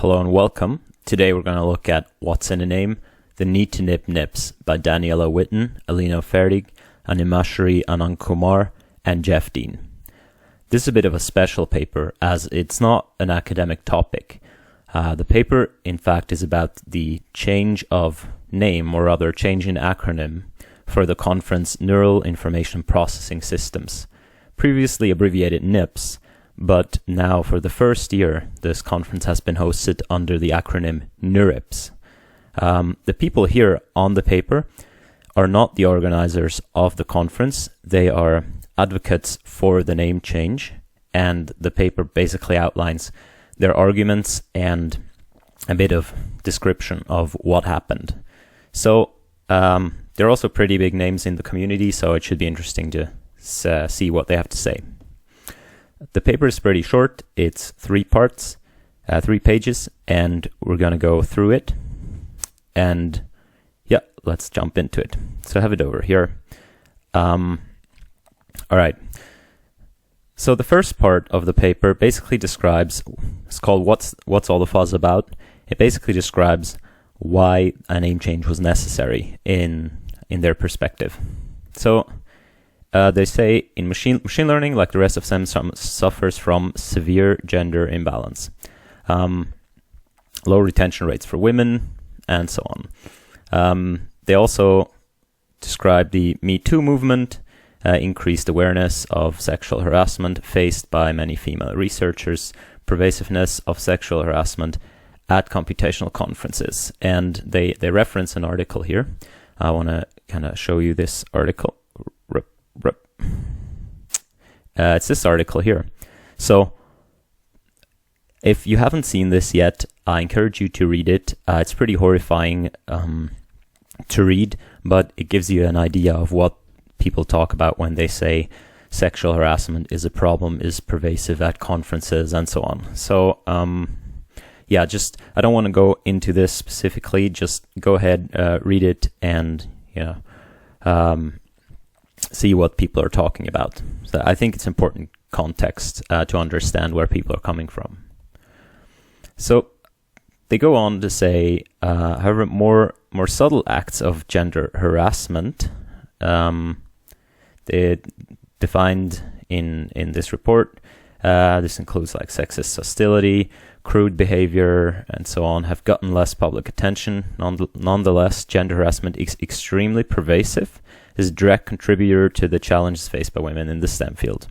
Hello and welcome. Today we're going to look at What's in a Name, The Need to Nip NIPS by Daniela Witten, Alina Ferdig, Animashri Anandkumar, and Jeff Dean. This is a bit of a special paper as it's not an academic topic. The paper, in fact, is about the change of name, or rather change in acronym, for the conference Neural Information Processing Systems, previously abbreviated NIPS, but now for the first year this conference has been hosted under the acronym NeurIPS. The people here on the paper are not the organizers of the conference. They are advocates for the name change, and the paper basically outlines their arguments and a bit of description of what happened. So they're also pretty big names in the community, so it should be interesting to see what they have to say. The paper is pretty short. It's 3 parts, 3 pages, and we're going to go through it. And yeah, let's jump into it. So I have it over here. All right. So the first part of the paper basically describes, it's called What's All the Fuzz About? It basically describes why a name change was necessary in their perspective. So they say in machine learning, like the rest of STEM, suffers from severe gender imbalance, low retention rates for women, and so on. They also describe the Me Too movement, increased awareness of sexual harassment faced by many female researchers, pervasiveness of sexual harassment at computational conferences. And they reference an article here. I want to kind of show you this article. It's this article here. So if you haven't seen this yet, I encourage you to read it. It's pretty horrifying to read, but it gives you an idea of what people talk about when they say sexual harassment is a problem, is pervasive at conferences, and so on. So yeah, I don't want to go into this specifically. Just go ahead, read it, and see what people are talking about. So I think it's important context to understand where people are coming from. So they go on to say, however, more subtle acts of gender harassment, they defined in this report. This includes like sexist hostility, crude behavior, and so on, have gotten less public attention. Nonetheless, gender harassment is extremely pervasive, is a direct contributor to the challenges faced by women in the STEM field.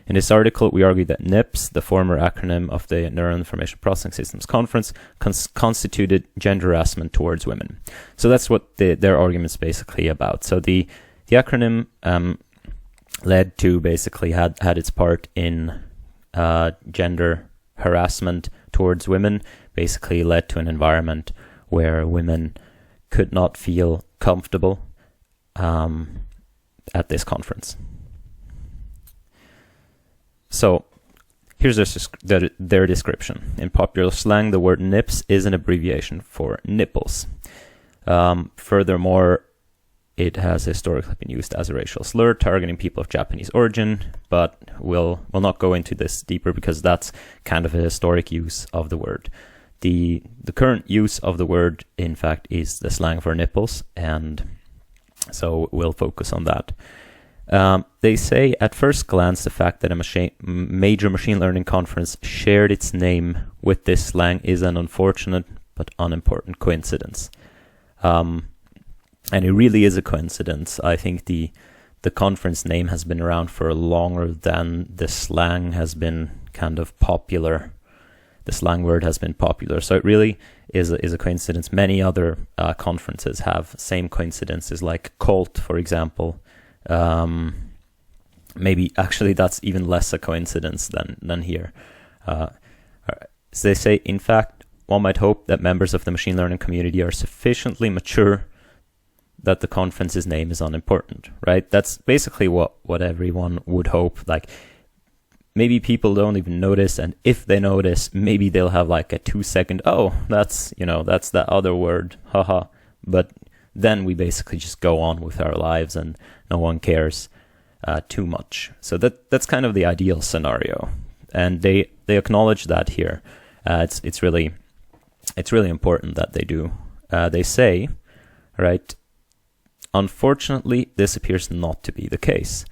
In this article, we argue that NIPS, the former acronym of the Neural Information Processing Systems Conference, constituted gender harassment towards women. So that's what their argument's basically about. So the acronym led to basically had its part in gender harassment towards women, basically led to an environment where women could not feel comfortable at this conference. So here's their description. In popular slang, the word NIPS is an abbreviation for nipples. Furthermore, it has historically been used as a racial slur targeting people of Japanese origin, but we'll not go into this deeper because that's kind of a historic use of the word. The current use of the word, in fact, is the slang for nipples, and so we'll focus on that. They say, at first glance, the fact that a major machine learning conference shared its name with this slang is an unfortunate but unimportant coincidence. And it really is a coincidence. I think the conference name has been around for longer than the slang has been kind of popular. The slang word has been popular. So it really is a coincidence. Many other conferences have same coincidences, like Colt, for example. Maybe actually that's even less a coincidence than here. So they say, in fact, one might hope that members of the machine learning community are sufficiently mature that the conference's name is unimportant, right? That's basically what everyone would hope. Like, maybe people don't even notice, and if they notice, maybe they'll have like a 2-second, oh, that's that other word, haha. But then we basically just go on with our lives and no one cares too much. So that's kind of the ideal scenario, and they acknowledge that here. It's really it's really important that they do. They say, right, unfortunately, this appears not to be the case.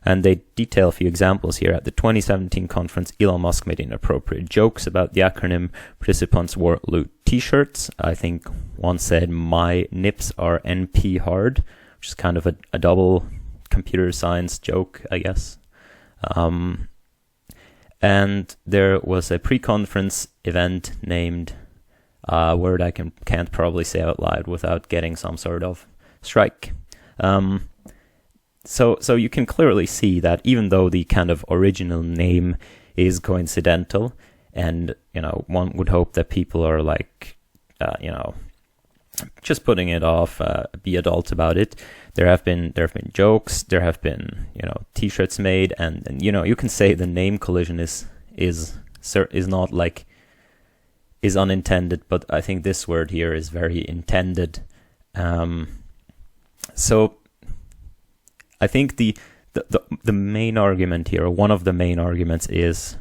And they detail a few examples here. At the 2017 conference, Elon Musk made inappropriate jokes about the acronym. Participants wore loot t-shirts. I think one said, "My NIPS are NP hard," which is kind of a double computer science joke, I guess. And there was a pre-conference event named, a word I can't probably say out loud without getting some sort of strike. So you can clearly see that even though the kind of original name is coincidental, and one would hope that people are like, just putting it off, be adult about it. There have been jokes, there have been t-shirts made, and you can say the name collision is not like is unintended, but I think this word here is very intended. So I think the main argument here, or one of the main arguments, is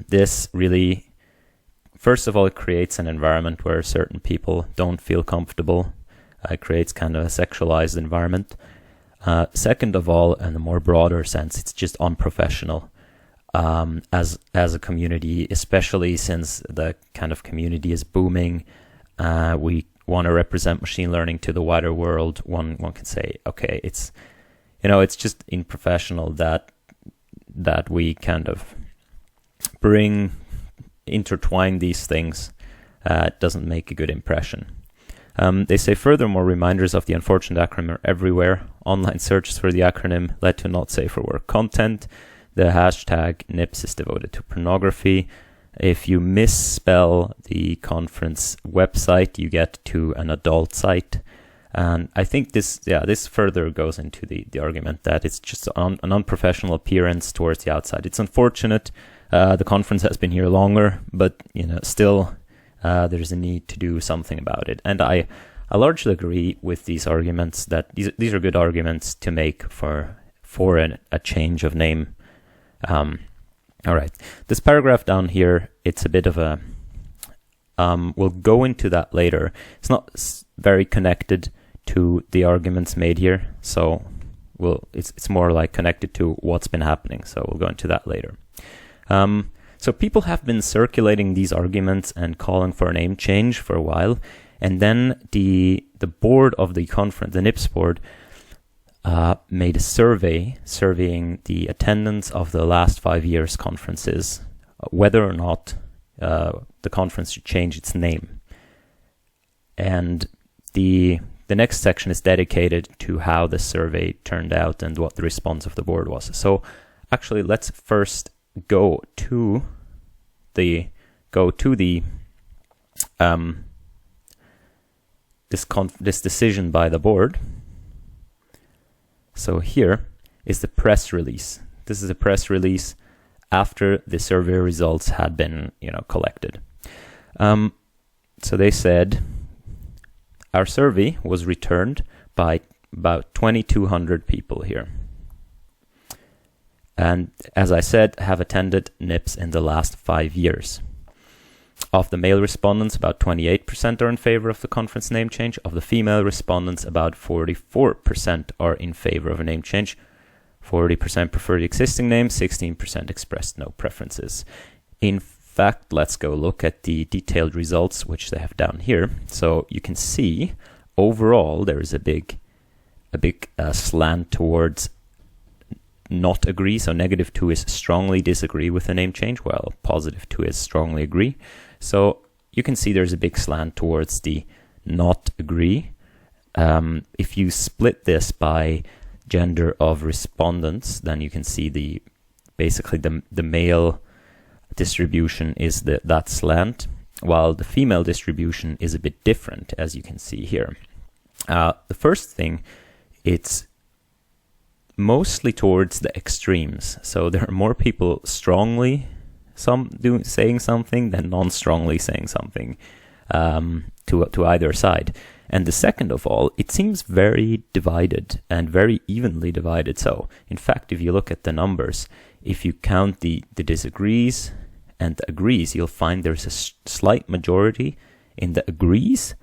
this really, first of all, it creates an environment where certain people don't feel comfortable. It creates kind of a sexualized environment. Second of all, in a more broader sense, it's just unprofessional as a community, especially since the kind of community is booming. We want to represent machine learning to the wider world. One can say, okay, it's just unprofessional that we kind of intertwine these things. It doesn't make a good impression. They say, furthermore, reminders of the unfortunate acronym are everywhere. Online searches for the acronym led to not safe for work content. The hashtag NIPS is devoted to pornography. If you misspell the conference website, you get to an adult site. And I think this further goes into the argument that it's just an unprofessional appearance towards the outside. It's unfortunate. The conference has been here longer, but still there's a need to do something about it. And I largely agree with these arguments, that these are good arguments to make for a change of name. All right, this paragraph down here, it's a bit of a we'll go into that later. It's not very connected to the arguments made here, so it's more like connected to what's been happening, so we'll go into that later. So people have been circulating these arguments and calling for a name change for a while, and then the board of the conference, the NIPS board, made a surveying the attendance of the last 5 years conferences, whether or not the conference should change its name. And the next section is dedicated to how the survey turned out and what the response of the board was. So actually, let's first go to this decision by the board. So here is the press release. This is a press release after the survey results had been collected. So they said, our survey was returned by about 2,200 people here. And as I said, have attended NIPS in the last 5 years. Of the male respondents, about 28% are in favor of the conference name change. Of the female respondents, about 44% are in favor of a name change. 40% prefer the existing name, 16% expressed no preferences. In fact, let's go look at the detailed results, which they have down here. So you can see, overall, there is a big slant towards not agree. So -2 is strongly disagree with the name change, while +2 is strongly agree. So you can see there's a big slant towards the not agree. If you split this by gender of respondents, then you can see basically the male distribution is that slant, while the female distribution is a bit different, as you can see here. The first thing, it's mostly towards the extremes. So there are more people strongly saying something than non-strongly saying something to either side. And the second of all, it seems very divided and very evenly divided. So in fact, if you look at the numbers, if you count the disagrees and the agrees, you'll find there's a slight majority in the agrees.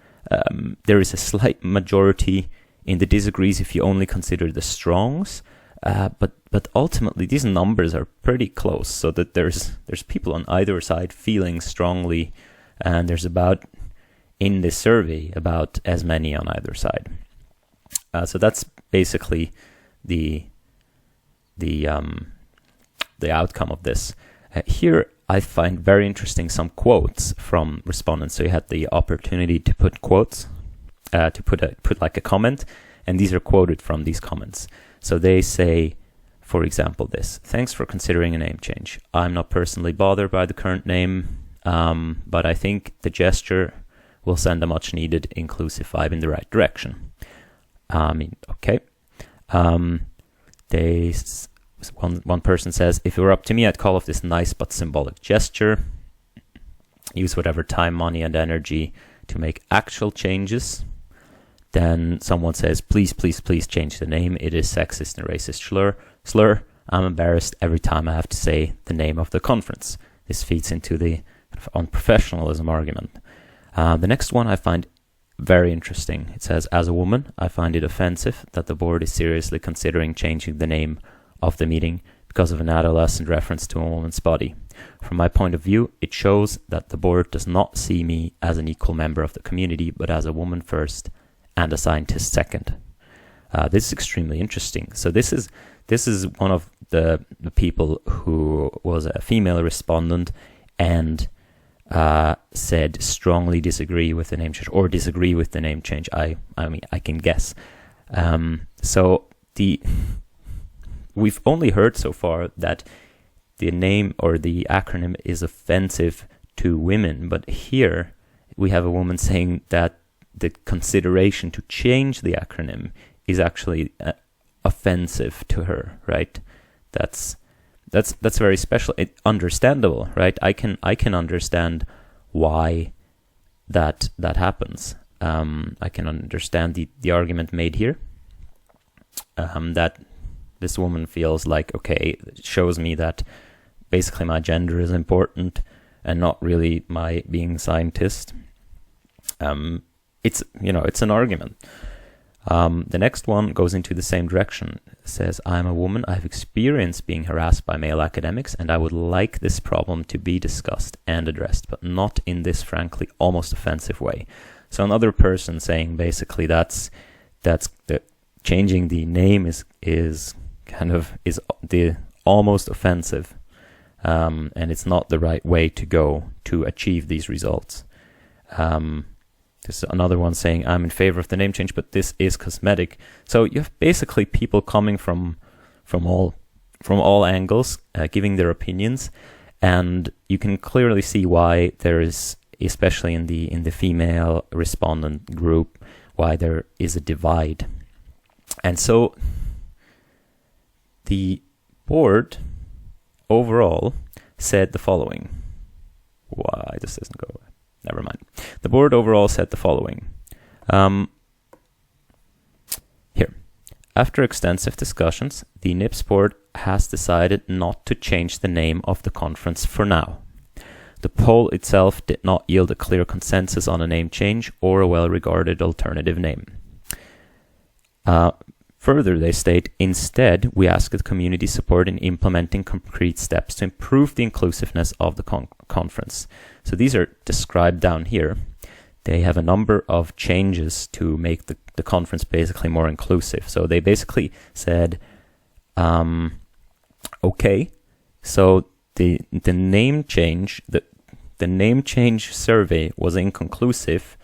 There is a slight majority in the disagrees if you only consider the strongs. But ultimately, these numbers are pretty close, so that there's people on either side feeling strongly, and there's about, in this survey, about as many on either side. So that's basically the outcome of this. Here I find very interesting some quotes from respondents. So you had the opportunity to put quotes, to put like a comment, and these are quoted from these comments. So they say, for example, this: "Thanks for considering a name change. I'm not personally bothered by the current name, but I think the gesture will send a much needed inclusive vibe in the right direction." Okay. One person says, "If it were up to me, I'd call off this nice but symbolic gesture. Use whatever time, money, and energy to make actual changes." Then someone says, please change the name. It is sexist and racist slur. I'm embarrassed every time I have to say the name of the conference. This feeds into the unprofessionalism argument. The next one I find very interesting. It says, "As a woman, I find it offensive that the board is seriously considering changing the name of the meeting because of an adolescent reference to a woman's body. From my point of view, it shows that the board does not see me as an equal member of the community, but as a woman first and a scientist second." This is extremely interesting. So this is one of the people who was a female respondent and said strongly disagree with the name change, or disagree with the name change. I mean, I can guess. We've only heard so far that the name or the acronym is offensive to women, but here we have a woman saying that the consideration to change the acronym is actually offensive to her, right? That's very special. Understandable, right? I can understand why that happens. I can understand the argument made here. That this woman feels like, okay, it shows me that basically my gender is important and not really my being a scientist. It's an argument. The next one goes into the same direction. It says, "I'm a woman. I've experienced being harassed by male academics, and I would like this problem to be discussed and addressed, but not in this frankly almost offensive way." So another person saying basically that's the changing the name is the almost offensive, and it's not the right way to go to achieve these results. There's another one saying, "I'm in favor of the name change, but this is cosmetic." So you have basically people coming from all angles, giving their opinions, and you can clearly see why there is, especially in the female respondent group, why there is a divide. And so the board overall said the following. Why this doesn't go away? Never mind. The board overall said the following. Here. After extensive discussions, the NIPS board has decided not to change the name of the conference for now. The poll itself did not yield a clear consensus on a name change or a well-regarded alternative name. Further, they state, "Instead, we ask the community support in implementing concrete steps to improve the inclusiveness of the conference." So these are described down here. They have a number of changes to make the conference basically more inclusive. So they basically said, okay, so the name change, the name change survey was inconclusive,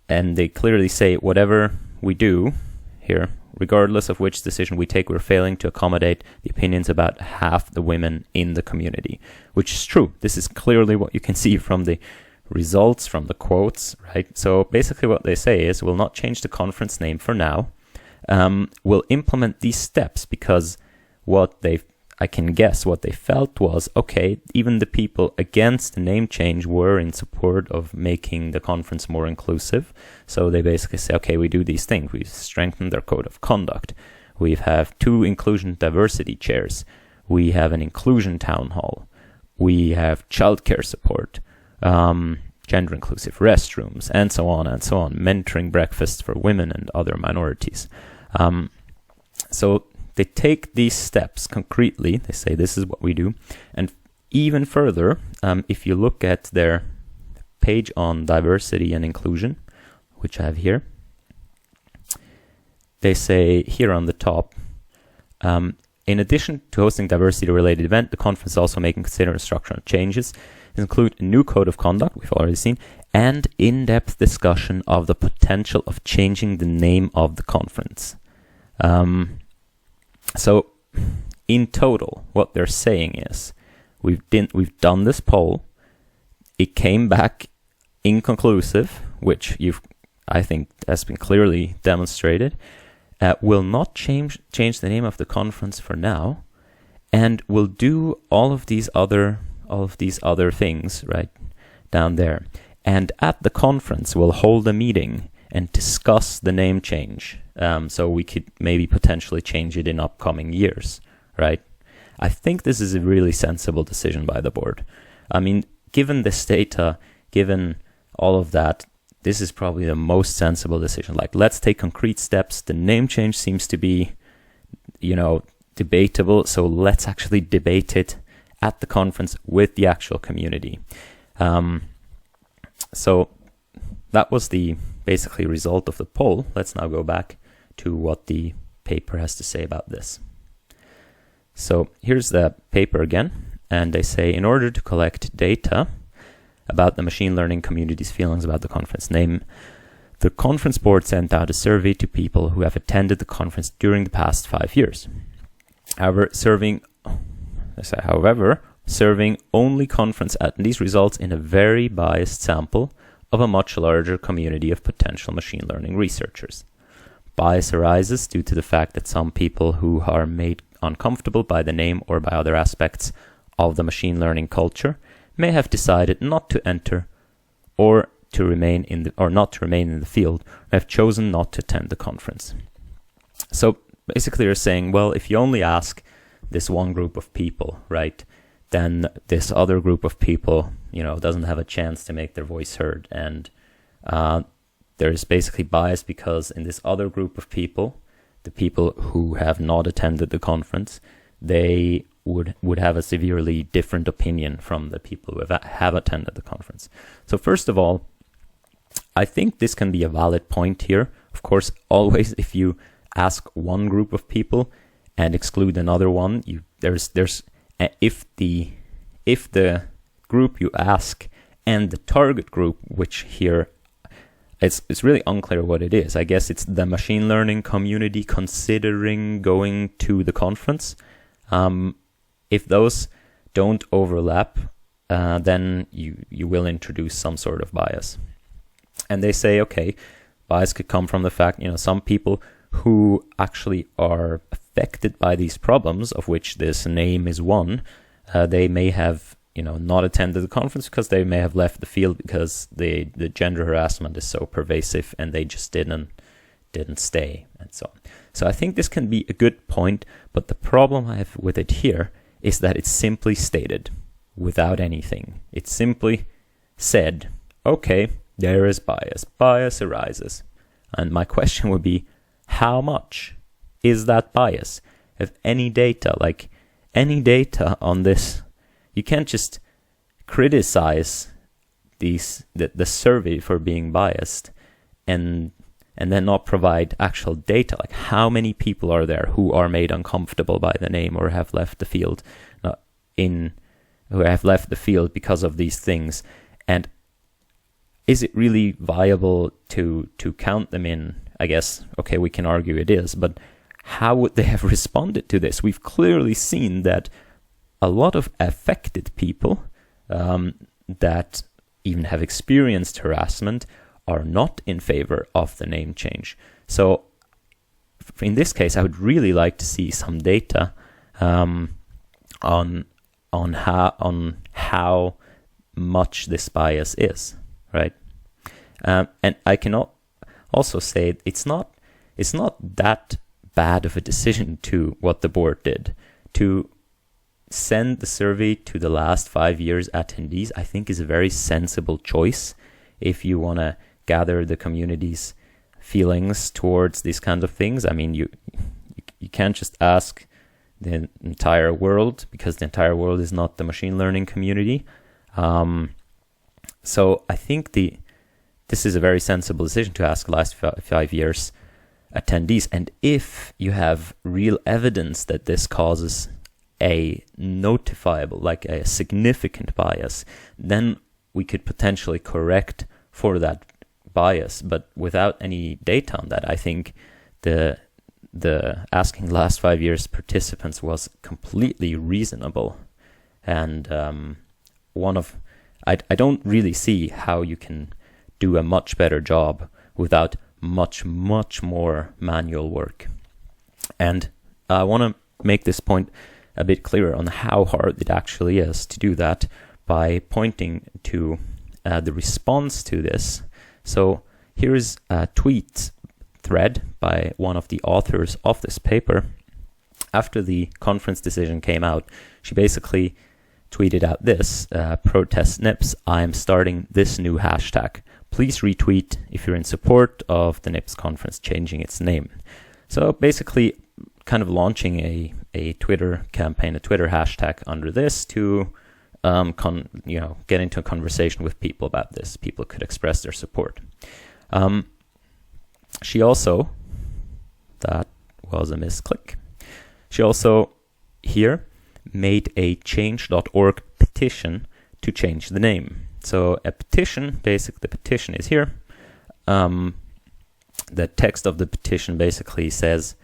and they clearly say, whatever we do here, regardless of which decision we take, we're failing to accommodate the opinions about half the women in the community, which is true. This is clearly what you can see from the results, from the quotes, right? So basically what they say is, we'll not change the conference name for now. We'll implement these steps because I can guess what they felt was, okay, even the people against the name change were in support of making the conference more inclusive. So they basically say, okay, we do these things. We've strengthened our code of conduct. We have 2 inclusion diversity chairs. We have an inclusion town hall. we have childcare support, gender inclusive restrooms, and so on, mentoring breakfasts for women and other minorities. So they take these steps concretely, they say this is what we do, and even further, if you look at their page on diversity and inclusion, which I have here, they say here on the top, in addition to hosting diversity-related event, the conference is also making considerable structural changes. These include a new code of conduct, we've already seen, and in-depth discussion of the potential of changing the name of the conference. So, in total, what they're saying is, we've done this poll. It came back inconclusive, which I think has been clearly demonstrated. Will not change the name of the conference for now, and will do all of these other things right down there. And at the conference, we'll hold a meeting and discuss the name change. So we could maybe potentially change it in upcoming years, right? I think this is a really sensible decision by the board. I mean, given this data, given all of that, this is probably the most sensible decision. Like, let's take concrete steps. The name change seems to be, debatable. So let's actually debate it at the conference with the actual community. So that was the basically result of the poll. Let's now go back to what the paper has to say about this. So here's the paper again, and they say, in order to collect data about the machine learning community's feelings about the conference name, the conference board sent out a survey to people who have attended the conference during the past 5 years. However, serving only conference attendees results in a very biased sample of a much larger community of potential machine learning researchers. Bias arises due to the fact that some people who are made uncomfortable by the name or by other aspects of the machine learning culture may have decided not to enter or to remain in the field, or have chosen not to attend the conference. So basically they're saying, well, if you only ask this one group of people, right, then this other group of people, doesn't have a chance to make their voice heard. And there's basically bias because in this other group of people, the people who have not attended the conference, they would have a severely different opinion from the people who have attended the conference. So first of all, I think this can be a valid point here. Of course, always if you ask one group of people and exclude another one, if the group you ask and the target group, which here it's really unclear what it is. I guess it's the machine learning community considering going to the conference. If those don't overlap, then you will introduce some sort of bias. And they say, okay, bias could come from the fact, some people who actually are affected by these problems, of which this name is one, they may have, not attended the conference because they may have left the field because the gender harassment is so pervasive and they just didn't stay and so on. So I think this can be a good point, but the problem I have with it here is that it's simply stated without anything. It's simply said, okay, there is bias. Bias arises. And my question would be, how much is that bias? If any data on this, you can't just criticize the survey for being biased and then not provide actual data, like how many people are there who are made uncomfortable by the name or have left the field because of these things. And is it really viable to count them in? I guess, okay, we can argue it is, but how would they have responded to this? We've clearly seen that a lot of affected people that even have experienced harassment are not in favor of the name change. So in this case, I would really like to see some data on how much this bias is, right? And I cannot also say it's not that bad of a decision to what the board did to send the survey to the last 5 years attendees, I think, is a very sensible choice if you want to gather the community's feelings towards these kinds of things. I mean, you can't just ask the entire world, because the entire world is not the machine learning community. So I think this is a very sensible decision to ask last 5 years attendees. And if you have real evidence that this causes a notifiable, like a significant bias, then we could potentially correct for that bias. But without any data on that, I think the asking last 5 years participants was completely reasonable. And I don't really see how you can do a much better job without much more manual work. And I want to make this point a bit clearer on how hard it actually is to do that by pointing to the response to this. So here's a tweet thread by one of the authors of this paper. After the conference decision came out, she basically tweeted out this: protest NIPS, I am starting this new hashtag. Please retweet if you're in support of the NIPS conference changing its name. So basically kind of launching a Twitter campaign, a Twitter hashtag under this to get into a conversation with people about this. People could express their support. She also, that was a misclick. She also here made a change.org petition to change the name. So a petition, basically the petition is here. The text of the petition basically says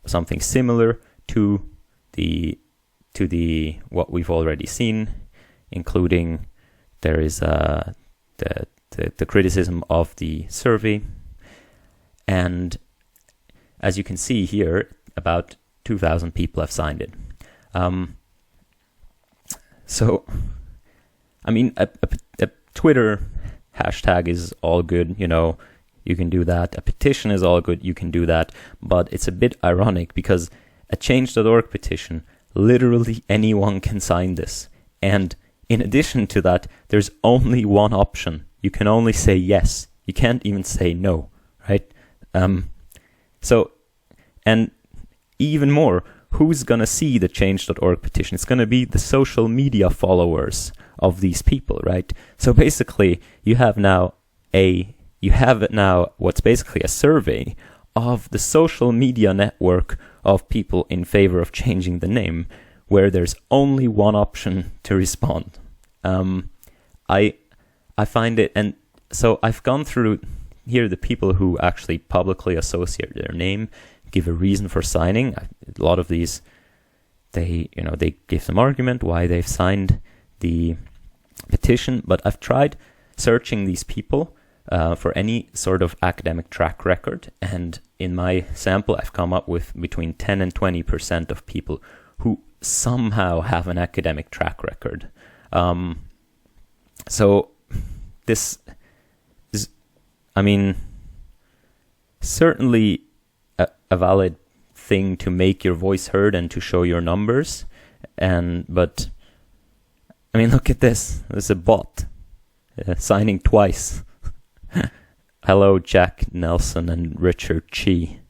something similar to the what we've already seen, including there is the criticism of the survey. And as you can see here, about 2,000 people have signed it. So, I mean, a Twitter hashtag is all good, you can do that. A petition is all good, you can do that. But it's a bit ironic because a change.org petition, literally anyone can sign this. And in addition to that, there's only one option. You can only say yes. You can't even say no, right? So, and even more, who's going to see the change.org petition? It's going to be the social media followers of these people, right? So basically, you have now what's basically a survey of the social media network of people in favor of changing the name, where there's only one option to respond. I find it, and so I've gone through here the people who actually publicly associate their name, give a reason for signing. A lot of these, they give some argument why they've signed the petition, but I've tried searching these people for any sort of academic track record, and in my sample I've come up with between 10 and 20% of people who somehow have an academic track record. So this is, certainly a valid thing to make your voice heard and to show your numbers, but look at this. There's a bot signing twice. Hello, Jack Nelson and Richard Chi.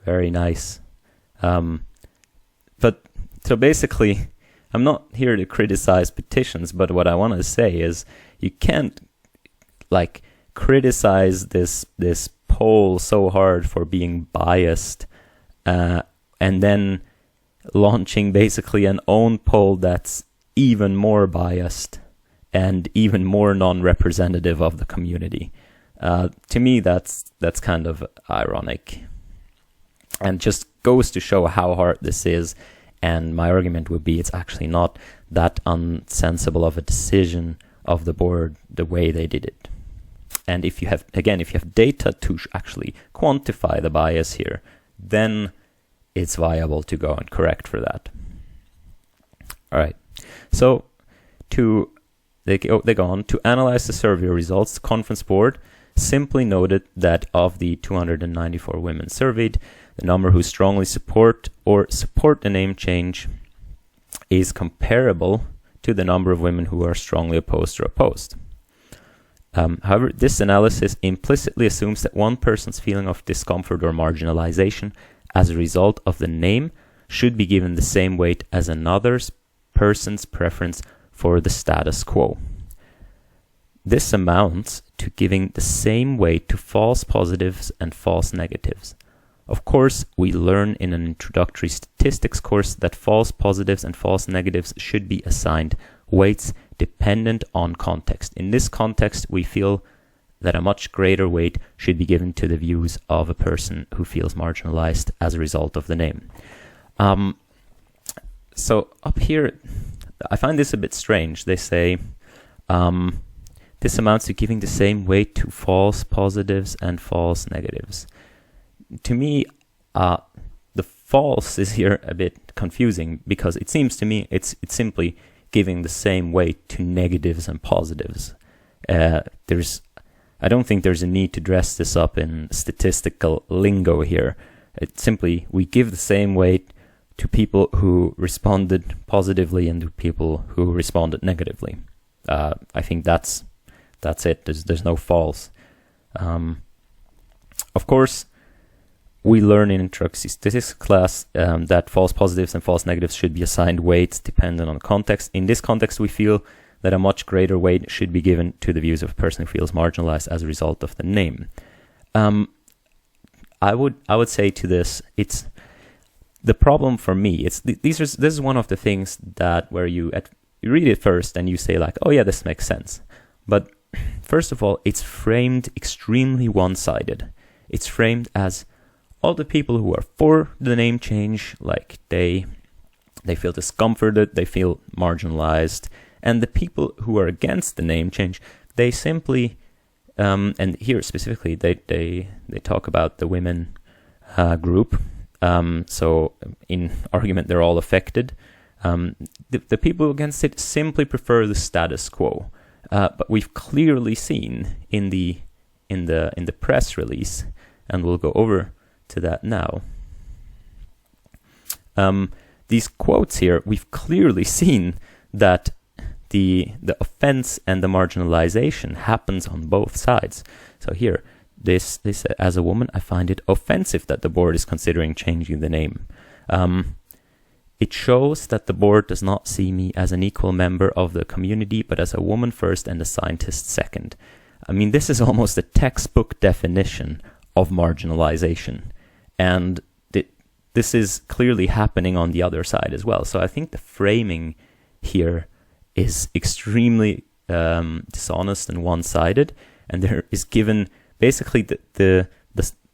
Very nice. But so basically, I'm not here to criticize petitions, but what I want to say is you can't criticize this poll so hard for being biased, and then launching basically an own poll that's even more biased and even more non-representative of the community. To me, that's kind of ironic, and just goes to show how hard this is. And my argument would be it's actually not that unsensible of a decision of the board the way they did it. And if you have data to actually quantify the bias here, then it's viable to go and correct for that. All right. So they go on to analyze the survey results. The conference board simply noted that of the 294 women surveyed, the number who strongly support the name change is comparable to the number of women who are strongly opposed or opposed. However, this analysis implicitly assumes that one person's feeling of discomfort or marginalization as a result of the name should be given the same weight as another person's preference for the status quo. This amounts to giving the same weight to false positives and false negatives. Of course, we learn in an introductory statistics course that false positives and false negatives should be assigned weights dependent on context. In this context, we feel that a much greater weight should be given to the views of a person who feels marginalized as a result of the name. So up here, I find this a bit strange. They say this amounts to giving the same weight to false positives and false negatives. To me, the false is here a bit confusing, because it seems to me it's simply giving the same weight to negatives and positives. I don't think there's a need to dress this up in statistical lingo here. It's simply, we give the same weight to people who responded positively and to people who responded negatively. I think that's it. There's no false. Of course, we learn in introductory statistics class that false positives and false negatives should be assigned weights dependent on context. In this context, we feel that a much greater weight should be given to the views of a person who feels marginalized as a result of the name. I would say to this, it's the problem for me. This is one of the things that where you read it first and you say like, oh yeah, this makes sense. But first of all, it's framed extremely one-sided. It's framed as all the people who are for the name change, like they feel discomforted, they feel marginalized, and the people who are against the name change, they simply, and here specifically, they talk about the women group. So in argument, they're all affected. The people against it simply prefer the status quo. But we've clearly seen in the press release, and we'll go over to that now. These quotes here, we've clearly seen that the offense and the marginalization happens on both sides. So here, this as a woman, I find it offensive that the board is considering changing the name. It shows that the board does not see me as an equal member of the community, but as a woman first and a scientist second. I mean, this is almost a textbook definition of marginalization. And this is clearly happening on the other side as well. So I think the framing here is extremely dishonest and one-sided. And there is given basically the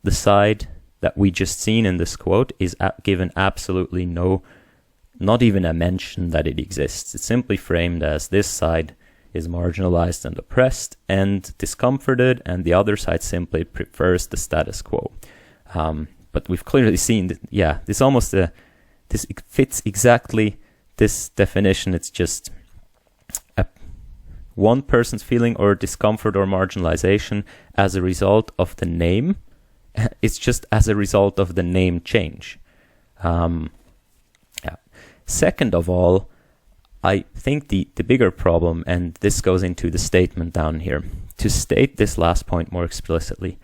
side that we just seen in this quote is given absolutely not even a mention that it exists. It's simply framed as this side is marginalized and oppressed and discomforted, and the other side simply prefers the status quo. But we've clearly seen that, yeah, this fits exactly this definition. It's just one person's feeling or discomfort or marginalization as a result of the name. It's just as a result of the name change. Second of all, I think the bigger problem, and this goes into the statement down here, to state this last point more explicitly,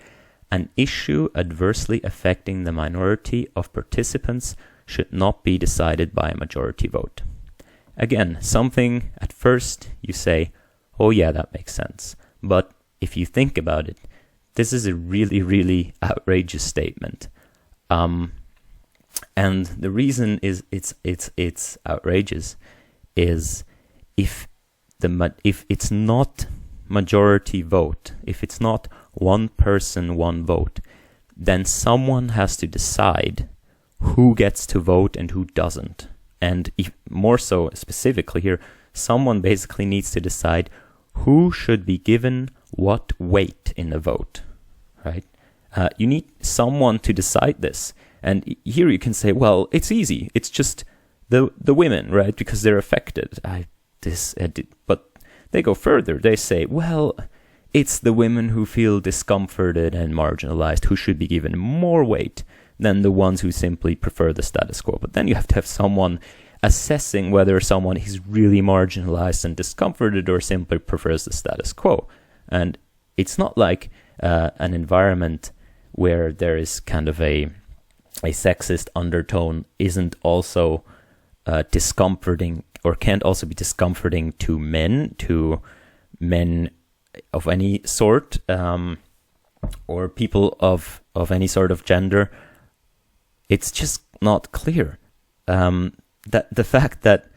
an issue adversely affecting the minority of participants should not be decided by a majority vote. Again, something at first you say, oh yeah, that makes sense. But if you think about it, this is a really, really outrageous statement. And the reason is it's outrageous is if it's not majority vote, if it's not one person, one vote, then someone has to decide who gets to vote and who doesn't. And more so specifically here, someone basically needs to decide who should be given what weight in the vote, right? You need someone to decide this. And here you can say, well, it's easy. It's just the women, right? Because they're affected. But they go further. They say, well, it's the women who feel discomforted and marginalized who should be given more weight than the ones who simply prefer the status quo. But then you have to have someone assessing whether someone is really marginalized and discomforted or simply prefers the status quo. And it's not like an environment where there is kind of a sexist undertone isn't also discomforting, or can't also be discomforting to men of any sort, or people of any sort of gender. It's just not clear. That the fact that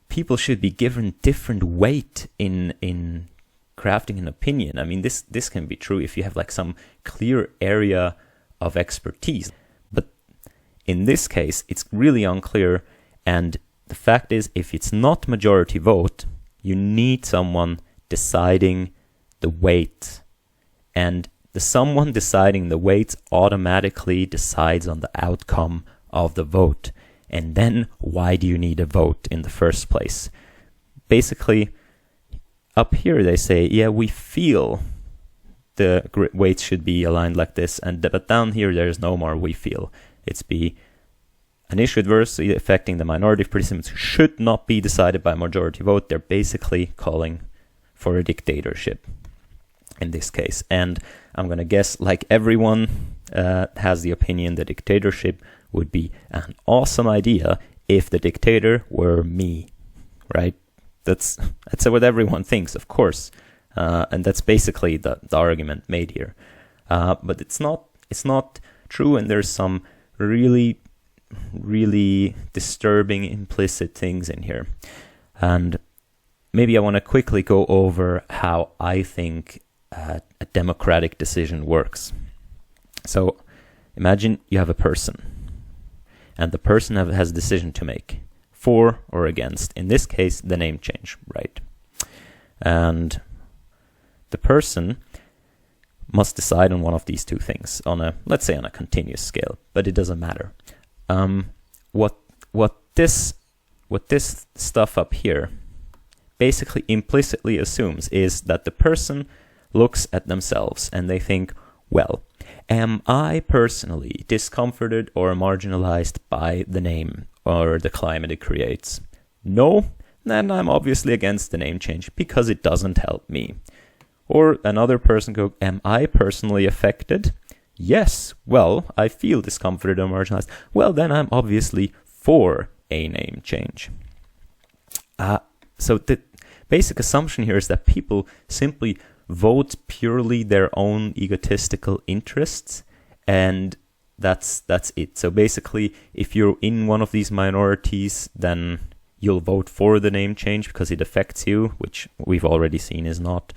people should be given different weight in crafting an opinion. I mean, this can be true if you have like some clear area of expertise. But in this case, it's really unclear. And the fact is, if it's not majority vote, you need someone deciding the weight. And the someone deciding the weights automatically decides on the outcome of the vote. And then why do you need a vote in the first place? Basically, up here they say, yeah, we feel the weights should be aligned like this, but down here there's no more we feel. It's an issue adversely affecting the minority of participants should not be decided by majority vote. They're basically calling for a dictatorship in this case. And I'm going to guess, like everyone has the opinion that dictatorship would be an awesome idea if the dictator were me, right? That's what everyone thinks, of course. And that's basically the argument made here. But it's not true, and there's some really, really disturbing implicit things in here. And maybe I want to quickly go over how I think a democratic decision works. So imagine you have a person, and the person has a decision to make, for or against, in this case, the name change, right? And the person must decide on one of these two things let's say on a continuous scale, but it doesn't matter. What this stuff up here basically implicitly assumes is that the person looks at themselves and they think, well, am I personally discomforted or marginalized by the name or the climate it creates? No, then I'm obviously against the name change because it doesn't help me. Or another person go, am I personally affected? Yes, well, I feel discomforted or marginalized. Well, then I'm obviously for a name change. So the basic assumption here is that people simply vote purely their own egotistical interests, and that's it. So basically, if you're in one of these minorities, then you'll vote for the name change because it affects you, which we've already seen is not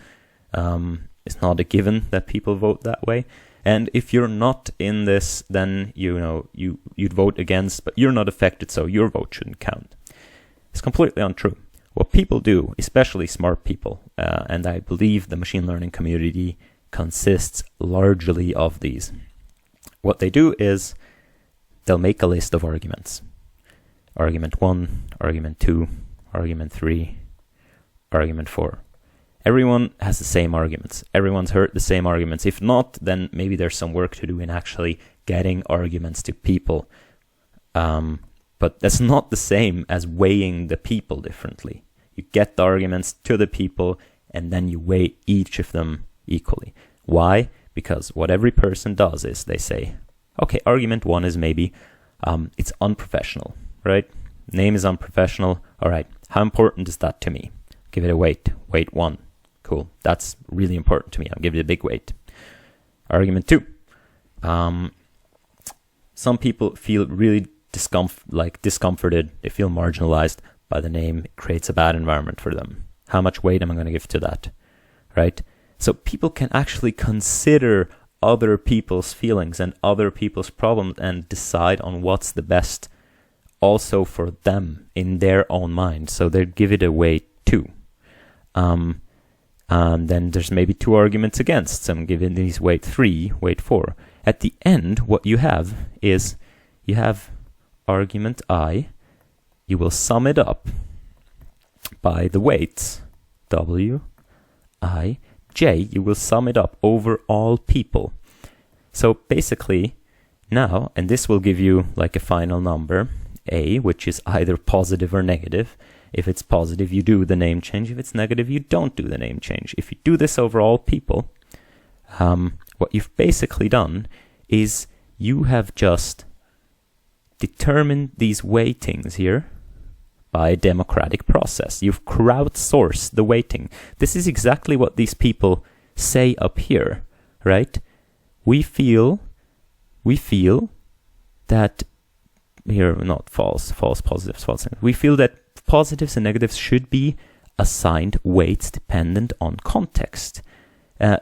a given that people vote that way. And if you're not in this, then you'd vote against, but you're not affected, so your vote shouldn't count. It's completely untrue. What people do, especially smart people, and I believe the machine learning community consists largely of these. What they do is they'll make a list of arguments. Argument 1, argument 2, argument 3, argument 4. Everyone has the same arguments. Everyone's heard the same arguments. If not, then maybe there's some work to do in actually getting arguments to people. But that's not the same as weighing the people differently. You get the arguments to the people, and then you weigh each of them equally. Why? Because what every person does is they say, okay, argument 1 is maybe it's unprofessional, right? Name is unprofessional. All right, how important is that to me? Give it a weight. Weight 1. Cool. That's really important to me. I'll give it a big weight. Argument 2. Some people feel really discomforted. They feel marginalized by the name. It creates a bad environment for them. How much weight am I going to give to that? Right? So people can actually consider other people's feelings and other people's problems and decide on what's the best also for them in their own mind. So they give it a weight too. And then there's maybe 2 arguments against. So I'm giving these weight 3, weight 4. At the end, what you have is you have argument I. You will sum it up by the weights W, I, J. You will sum it up over all people. So basically now, and this will give you like a final number, A, which is either positive or negative. If it's positive, you do the name change. If it's negative, you don't do the name change. If you do this over all people, what you've basically done is you have just determined these weightings here by a democratic process. You've crowdsourced the weighting. This is exactly what these people say up here, right? We feel that here, not false, positives, false negatives. We feel that positives and negatives should be assigned weights dependent on context.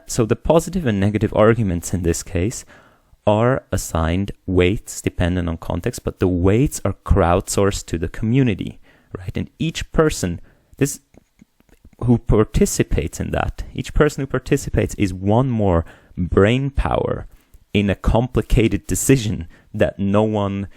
So the positive and negative arguments in this case are assigned weights dependent on context, but the weights are crowdsourced to the community, right? And each person who participates in that, each person who participates is one more brain power in a complicated decision that no one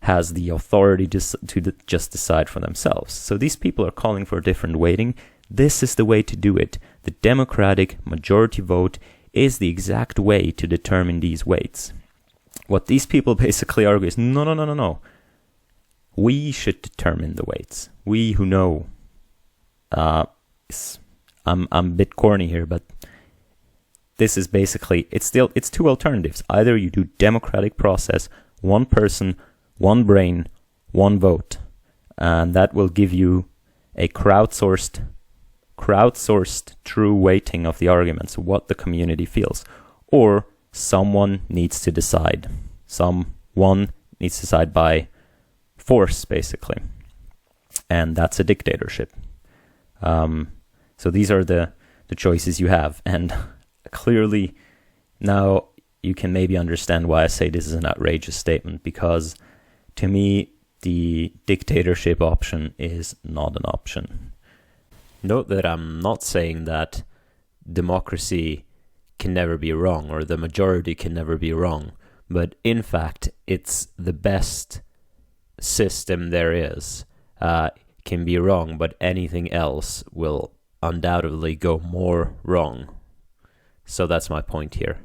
has the authority to just decide for themselves. So these people are calling for a different weighting. This is the way to do it. The democratic majority vote is the exact way to determine these weights. What these people basically argue is, no. We should determine the weights. We who know. I'm a bit corny here, but this is basically, it's two alternatives. Either you do democratic process, one person, one brain, one vote, and that will give you a crowdsourced true weighting of the arguments, what the community feels. Or someone needs to decide. Someone needs to decide by force, basically. And that's a dictatorship. So these are the choices you have. And clearly now you can maybe understand why I say this is an outrageous statement, because to me the dictatorship option is not an option. Note that I'm not saying that democracy can never be wrong or the majority can never be wrong, but in fact it's the best system there is. Can be wrong, but anything else will undoubtedly go more wrong. So that's my point here.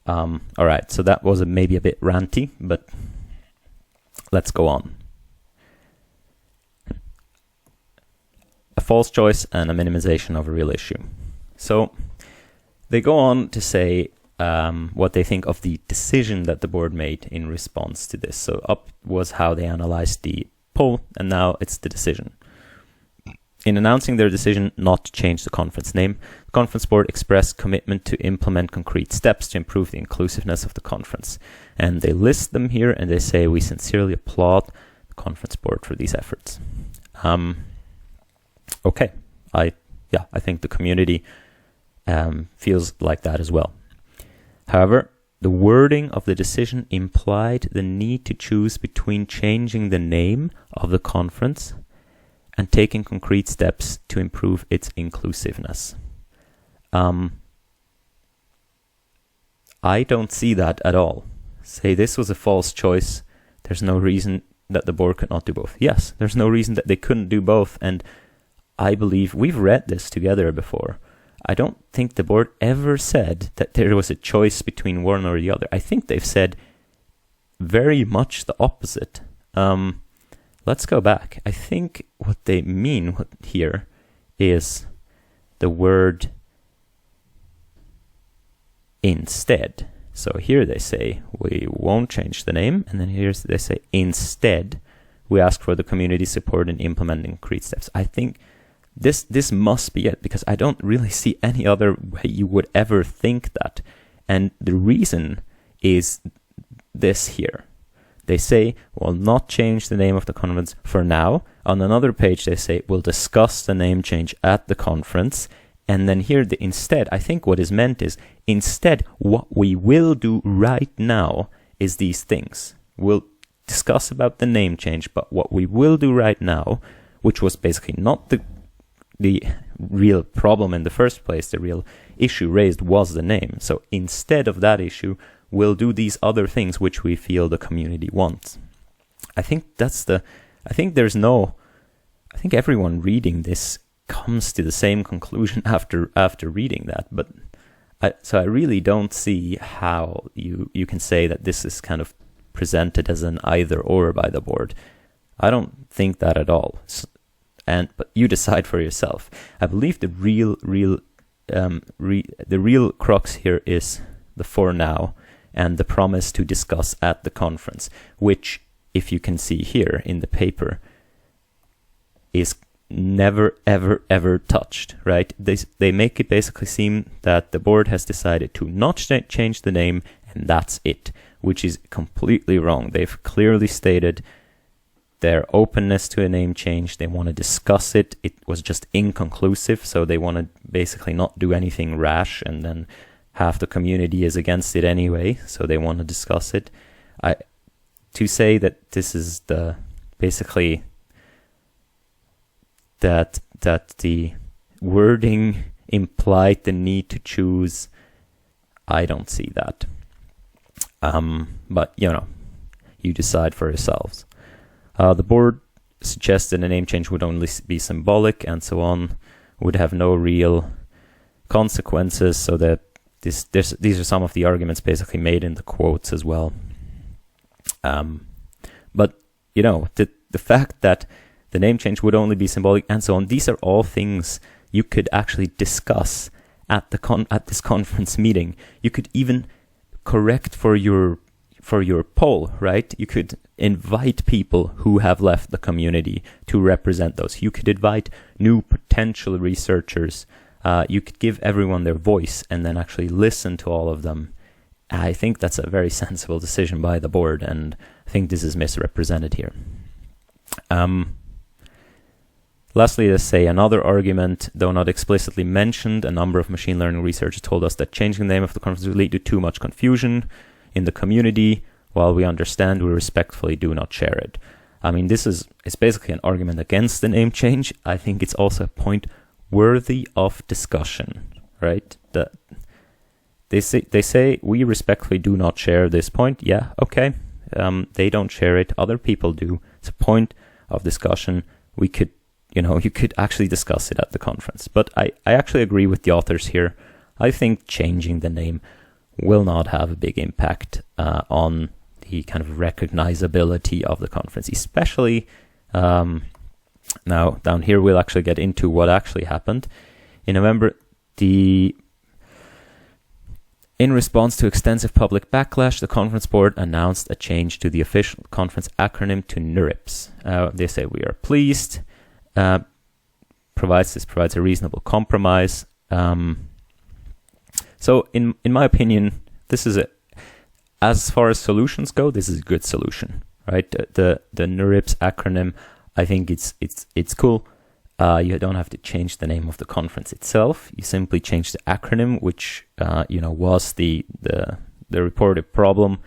Alright, so that was maybe a bit ranty, but let's go on. A false choice and a minimization of a real issue. So they go on to say what they think of the decision that the board made in response to this. So up was how they analyzed the poll, and now it's the decision. In announcing their decision not to change the conference name, the conference board expressed commitment to implement concrete steps to improve the inclusiveness of the conference. And they list them here, and they say, we sincerely applaud the conference board for these efforts. Okay, I think the community feels like that as well. However, the wording of the decision implied the need to choose between changing the name of the conference and taking concrete steps to improve its inclusiveness. I don't see that at all. Say this was a false choice. There's no reason that the board could not do both. Yes, there's no reason that they couldn't do both. And I believe we've read this together before. I don't think the board ever said that there was a choice between one or the other. I think they've said very much the opposite. Let's go back. I think what they mean here is the word instead. So here they say, we won't change the name. And then here they say, instead, we ask for the community support in implementing concrete steps. I think this must be it, because I don't really see any other way you would ever think that. And the reason is this here. They say, we'll not change the name of the conference for now. On another page, they say, we'll discuss the name change at the conference. And then here, the instead, I think what is meant is, instead, what we will do right now is these things. We'll discuss about the name change, but what we will do right now, which was basically not the real problem in the first place, the real issue raised was the name. So instead of that issue, we'll do these other things which we feel the community wants. I think everyone reading this comes to the same conclusion after reading that. But I really don't see how you can say that this is kind of presented as an either or by the board. I don't think that at all. But you decide for yourself. I believe the real crux here is the for now and the promise to discuss at the conference, which, if you can see here in the paper, is never ever touched, right? They make it basically seem that the board has decided to not change the name and that's it, which is completely wrong. They've clearly stated their openness to a name change. They want to discuss it. It was just inconclusive, so they want to basically not do anything rash, and then half the community is against it anyway, so they want to discuss it. To say that this is basically that the wording implied the need to choose, I don't see that. But you decide for yourselves. The board suggested a name change would only be symbolic and so on, would have no real consequences, so that these are some of the arguments basically made in the quotes as well. But the fact that the name change would only be symbolic and so on, these are all things you could actually discuss at this conference meeting. You could even correct for your poll, right? You could invite people who have left the community to represent those. You could invite new potential researchers. You could give everyone their voice and then actually listen to all of them. I think that's a very sensible decision by the board, and I think this is misrepresented here. Lastly, let's say another argument, though not explicitly mentioned, a number of machine learning researchers told us that changing the name of the conference would lead to too much confusion in the community. While we understand, we respectfully do not share it. I mean, it's basically an argument against the name change. I think it's also a point worthy of discussion, right? They say we respectfully do not share this point. Yeah, okay. They don't share it. Other people do. It's a point of discussion. We could, you could actually discuss it at the conference. But I actually agree with the authors here. I think changing the name will not have a big impact on the kind of recognizability of the conference, especially now down here we'll actually get into what actually happened. In November, in response to extensive public backlash, the conference board announced a change to the official conference acronym to NeurIPS. They say we are pleased. Provides a reasonable compromise. So in my opinion, this is as far as solutions go, this is a good solution, right? The NeurIPS acronym, I think it's cool. You don't have to change the name of the conference itself. You simply change the acronym, which was the reported problem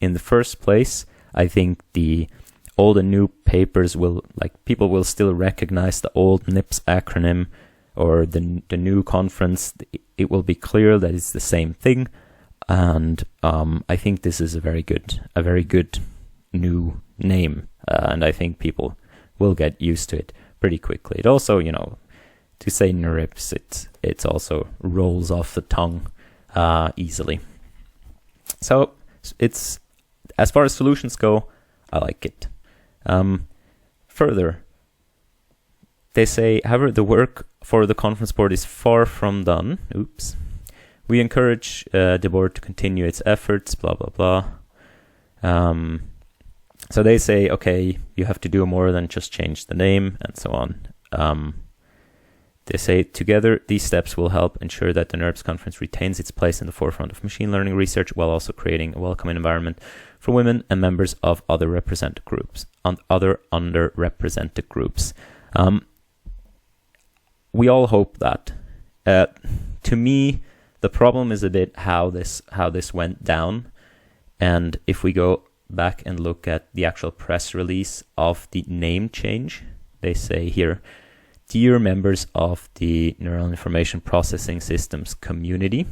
in the first place. I think all the new papers people will still recognize the old NIPS acronym or the new conference. It will be clear that it's the same thing, and I think this is a very good new name, and I think people will get used to it pretty quickly. It also, to say NeurIPS, it also rolls off the tongue easily. So it's, as far as solutions go, I like it. Further, they say, however, the work for the conference board is far from done. Oops. We encourage the board to continue its efforts, blah, blah, blah. So they say, okay, you have to do more than just change the name and so on. They say, together, these steps will help ensure that the NeurIPS conference retains its place in the forefront of machine learning research while also creating a welcoming environment for women and members of other underrepresented groups. We all hope that. To me, the problem is a bit how this went down. And if we go back and look at the actual press release of the name change, they say here, dear members of the Neural Information Processing Systems community,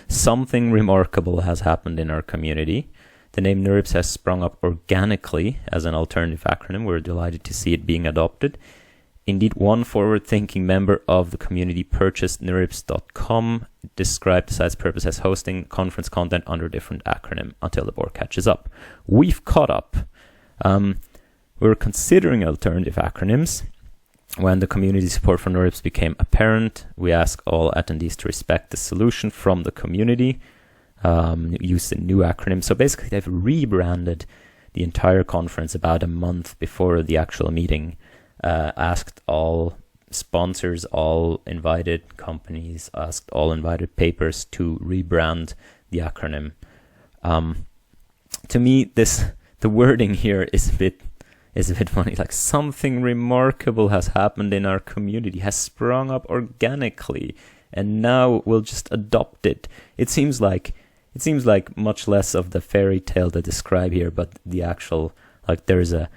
something remarkable has happened in our community. The name NeurIPS has sprung up organically as an alternative acronym. We're delighted to see it being adopted. Indeed, one forward-thinking member of the community purchased NeurIPS.com, described the site's purpose as hosting conference content under a different acronym until the board catches up. We've caught up. We're considering alternative acronyms. When the community support for NeurIPS became apparent, we asked all attendees to respect the solution from the community, use the new acronym. So basically, they've rebranded the entire conference about a month before the actual meeting. Asked all sponsors, all invited companies, asked all invited papers to rebrand the acronym. To me, the wording here is a bit funny. Like, something remarkable has happened in our community, has sprung up organically, and now we'll just adopt it. It seems like much less of the fairy tale they describe here, but the actual, like, there's a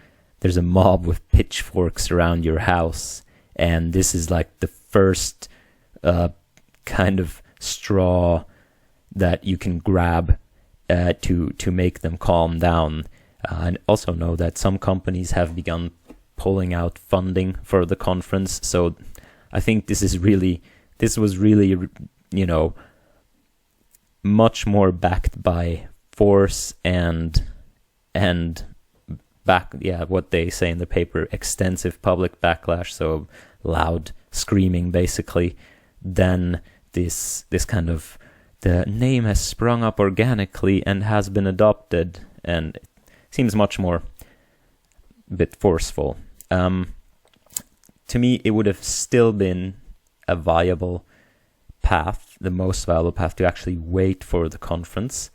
mob with pitchforks around your house, and this is like the first kind of straw that you can grab to make them calm down. And also know that some companies have begun pulling out funding for the conference. So I think this was really, much more backed by force and what they say in the paper, extensive public backlash, so loud screaming basically, than this kind of, the name has sprung up organically and has been adopted, and it seems much more a bit forceful. To me, it would have still been a viable path, the most viable path, to actually wait for the conference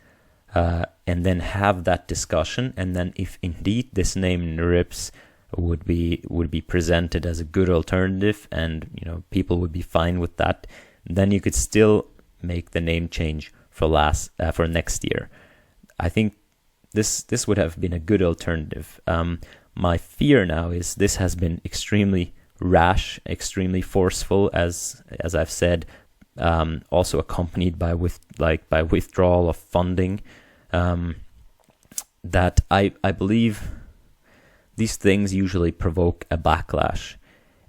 and then have that discussion, and then if indeed this name NeurIPS would be presented as a good alternative, and people would be fine with that, then you could still make the name change for next year. I think this would have been a good alternative. My fear now is this has been extremely rash, extremely forceful, as I've said, also accompanied by withdrawal of funding. That I believe these things usually provoke a backlash,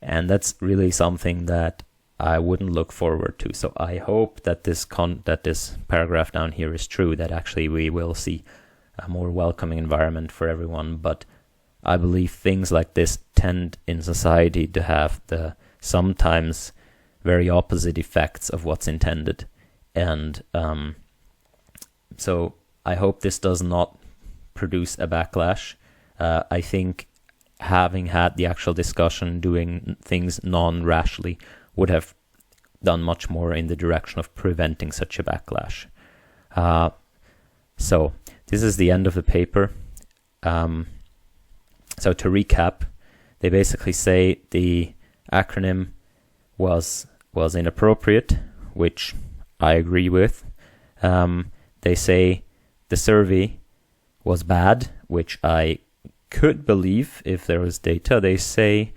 and that's really something that I wouldn't look forward to. So I hope that this paragraph down here is true, that actually we will see a more welcoming environment for everyone. But I believe things like this tend in society to have the sometimes very opposite effects of what's intended. And so I hope this does not produce a backlash. I think having had the actual discussion, doing things non-rashly, would have done much more in the direction of preventing such a backlash. So this is the end of the paper. So to recap, they basically say the acronym was inappropriate, which I agree with. They say the survey was bad, which I could believe if there was data. They say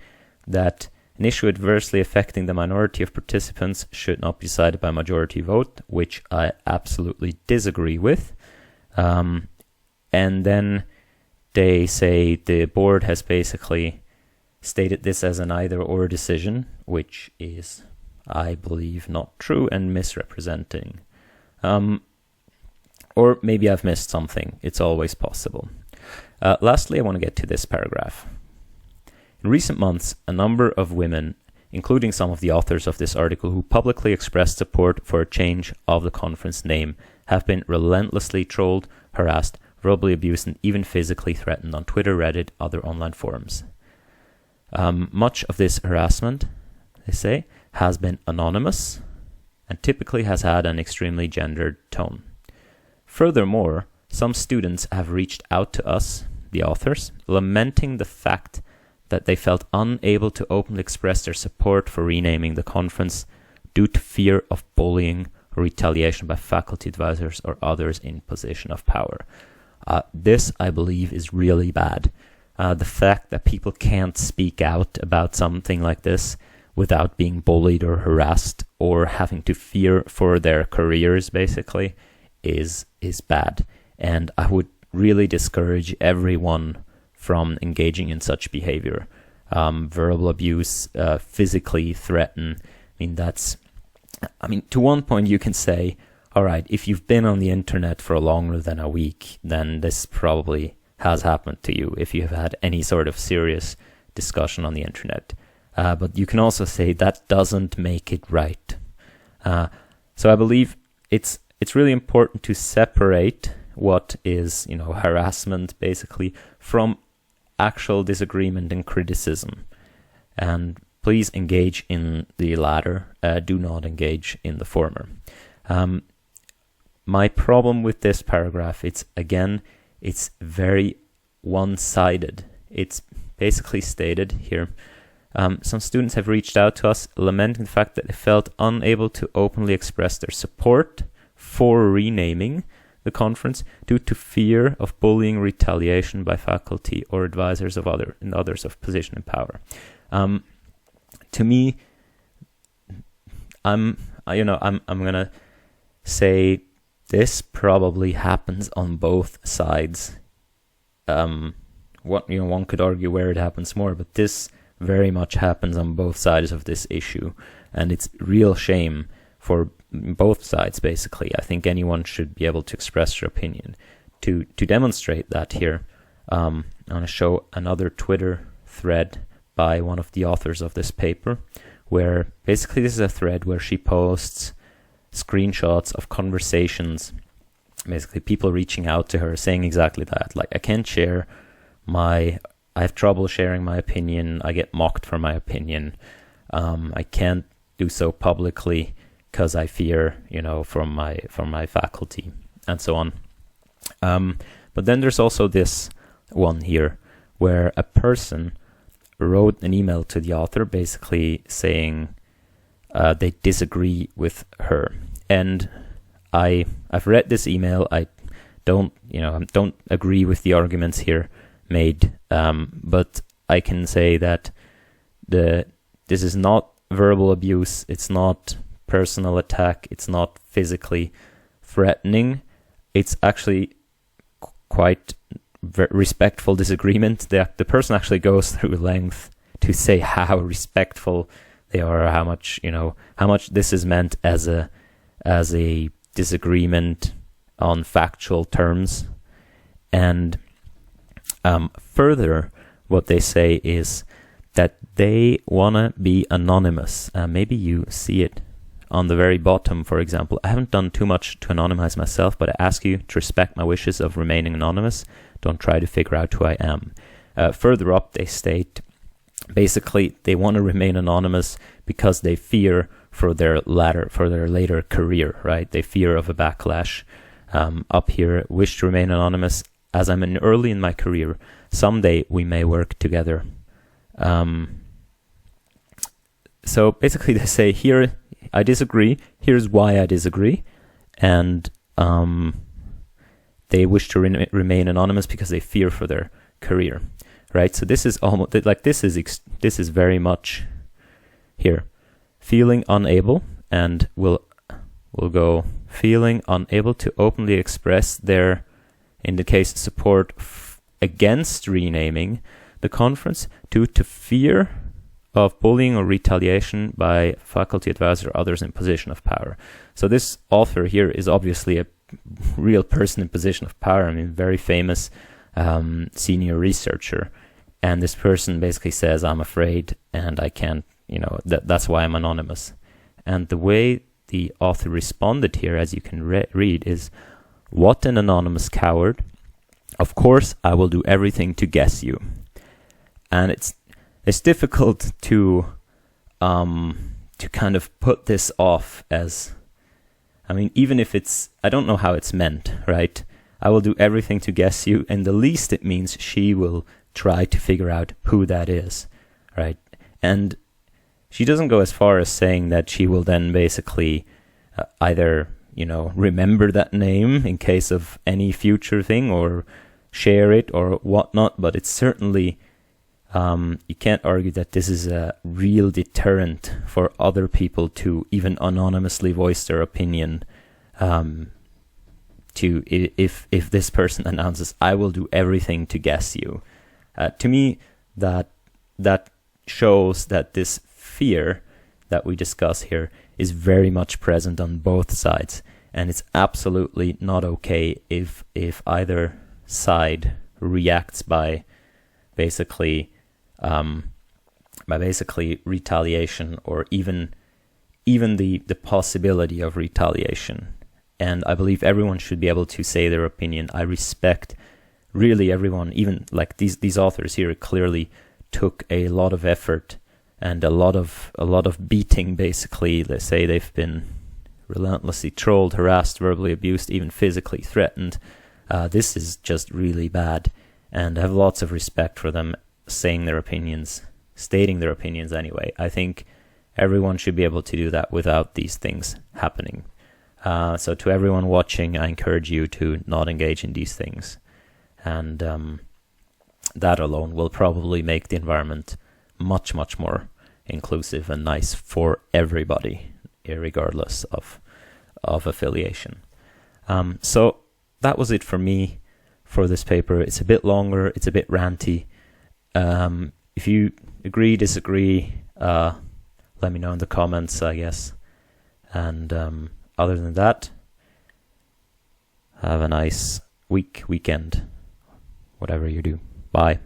that an issue adversely affecting the minority of participants should not be decided by majority vote, which I absolutely disagree with. And then they say the board has basically stated this as an either-or decision, which is, I believe, not true and misrepresenting. Or maybe I've missed something. It's always possible. Lastly, I want to get to this paragraph. In recent months, a number of women, including some of the authors of this article who publicly expressed support for a change of the conference name, have been relentlessly trolled, harassed, verbally abused, and even physically threatened on Twitter, Reddit, other online forums. Much of this harassment, they say, has been anonymous and typically has had an extremely gendered tone. Furthermore, some students have reached out to us, the authors, lamenting the fact that they felt unable to openly express their support for renaming the conference due to fear of bullying or retaliation by faculty advisors or others in position of power. This, I believe, is really bad. The fact that people can't speak out about something like this without being bullied or harassed or having to fear for their careers, basically, is bad. And I would really discourage everyone from engaging in such behavior. verbal abuse, physically threaten. To one point you can say, all right, if you've been on the internet for longer than a week, then this probably has happened to you if you've had any sort of serious discussion on the internet. But you can also say that doesn't make it right. So I believe it's really important to separate what is, harassment basically from actual disagreement and criticism. And please engage in the latter. Do not engage in the former. My problem with this paragraph, it's very one-sided. It's basically stated here. Some students have reached out to us lamenting the fact that they felt unable to openly express their support for renaming the conference due to fear of bullying, retaliation by faculty or advisors of others of position and power. To me, I'm gonna say this probably happens on both sides. One could argue where it happens more, but this very much happens on both sides of this issue, and it's real shame for both sides. Basically, I think anyone should be able to express their opinion. To demonstrate that here, I'm going to show another Twitter thread by one of the authors of this paper, where basically this is a thread where she posts screenshots of conversations, basically people reaching out to her saying exactly that. Like, I have trouble sharing my opinion. I get mocked for my opinion. I can't do so publicly because I fear, from my faculty and so on. But then there's also this one here where a person wrote an email to the author basically saying they disagree with her. And I've read this email. I don't agree with the arguments here made, but I can say that this is not verbal abuse, it's not personal attack, it's not physically threatening, it's actually quite respectful disagreement. The person actually goes through length to say how respectful they are, how much this is meant as a disagreement on factual terms. And further, what they say is that they want to be anonymous. Maybe you see it on the very bottom, for example. I haven't done too much to anonymize myself, but I ask you to respect my wishes of remaining anonymous. Don't try to figure out who I am. Further up, they state, basically, they want to remain anonymous because they fear for their later career, right? They fear of a backlash. Up here, wish to remain anonymous as I'm early in my career. Someday we may work together. So basically they say, here I disagree, here's why I disagree, and they wish to remain anonymous because they fear for their career, right? So this is almost like this is very much here, feeling unable, and we'll go feeling unable to openly express their, in the case, support against renaming the conference due to fear of bullying or retaliation by faculty advisor or others in position of power. So this author here is obviously a real person in position of power. Very famous senior researcher. And this person basically says, I'm afraid and I can't, that's why I'm anonymous. And the way the author responded here, as you can read, is, what an anonymous coward. Of course, I will do everything to guess you. And it's difficult to kind of put this off as, even if I don't know how it's meant, right? I will do everything to guess you, and the least it means she will try to figure out who that is, right? And she doesn't go as far as saying that she will then basically either, remember that name in case of any future thing or share it or whatnot, but it's certainly, you can't argue that this is a real deterrent for other people to even anonymously voice their opinion. If this person announces, I will do everything to guess you. To me, that shows that this fear that we discuss here is very much present on both sides, and it's absolutely not okay if either side reacts by basically retaliation, or even the possibility of retaliation. And I believe everyone should be able to say their opinion. I respect really everyone, even like these authors here clearly took a lot of effort and a lot of beating, basically. Let's say they've been relentlessly trolled, harassed, verbally abused, even physically threatened. This is just really bad, and I have lots of respect for them saying their opinions, stating their opinions anyway. I think everyone should be able to do that without these things happening. So to everyone watching, I encourage you to not engage in these things. And that alone will probably make the environment much, much more inclusive and nice for everybody, regardless of affiliation. So that was it for me for this paper. It's a bit longer, it's a bit ranty. If you agree, disagree, let me know in the comments, I guess. And other than that, have a nice weekend, whatever you do. Bye.